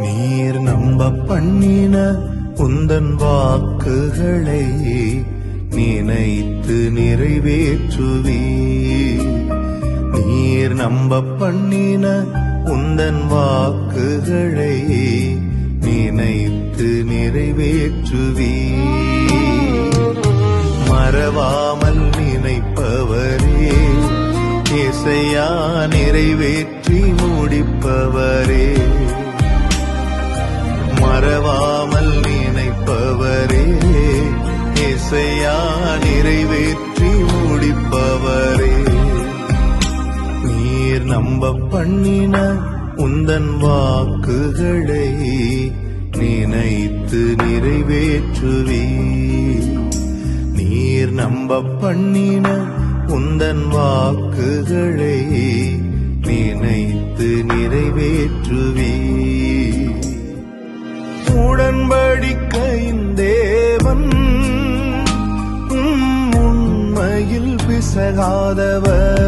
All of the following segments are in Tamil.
நீர் நம்ப பண்ணின உந்தன் வாக்குகளை நினைத்து நிறைவேற்றுவீ. நீர் நம்ப பண்ணின உந்தன் வாக்குகளை நினைத்து நிறைவேற்றுவீ. மறவாமல் நினைப்பவரே, இசையா நிறைவேற்றி முடிப்பவரே. மறவாமல் நினைப்பவரே, இசையா நிறைவேற்றி முடிப்பவரே. நீர் நம்ப பண்ணின உந்தன் வாக்குகளை நினைத்து நிறைவேற்றுவீ. நீர் நம்ப பண்ணின உந்தன் வாக்குகளை நினைத்து நிறைவேற்றுவீ. உடன்படிக்கையின் தேவன் உண்மையில் பிசகாதவர்.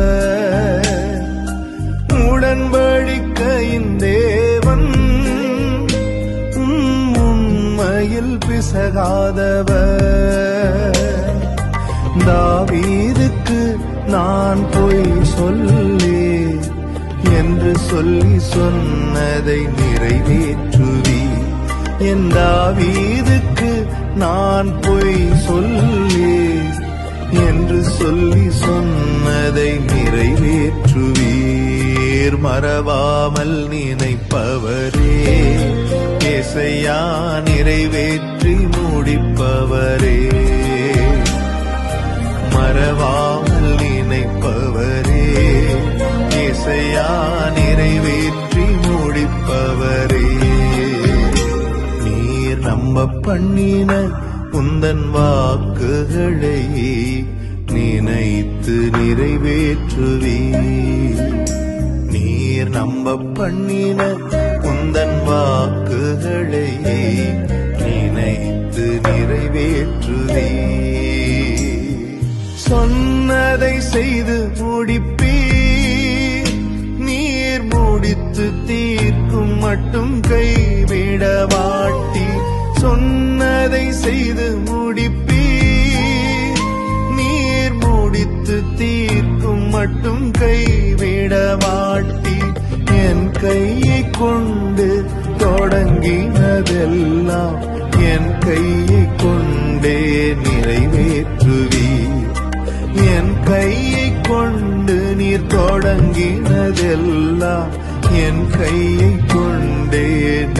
உடன்படிக்கையின் தேவன் உண்மையில் பிசகாதவர். தாவீதுக்கு நான் பொய் சொல்லி என்று சொல்லி சொன்னதை நிறைவேற்றுவீ. என் தாவீதுக்கு நான் பொய் சொல்லி என்று சொல்லி சொன்னதை நிறைவேற்றுவீர். மறவாமல் நினைப்பவரே, இசையா நிறைவேற்றி முடிப்பவரே. மறவாமல் நினைப்பவரே, இசையா நிறைவேற்றி முடிப்பவரே. நீர் நம்ப பண்ணின உந்தன் வாக்குகளை நினைத்து நிறைவேற்றுவீ. நீர் நம்ப பண்ணின உந்தன் வாக்குகளை நினைத்து நிறைவேற்றுவீ. சொன்னதை செய்து முடிப்பீர். நீர் முடித்து தீர்க்கும் மட்டும் கைவிட மாட்டி. சொன்னதை செய்து முடிப்பீர். நீர் முடித்து தீர்க்கும் மட்டும் கைவிட மாட்டி. என் கையை கொண்டு தொடங்கினதெல்லாம் என் கையை கொண்டே நிறைவேற்றுவீ. என் கையை கொண்டு நீர் தொடங்கினதெல்லாம் என் கையை கொண்டே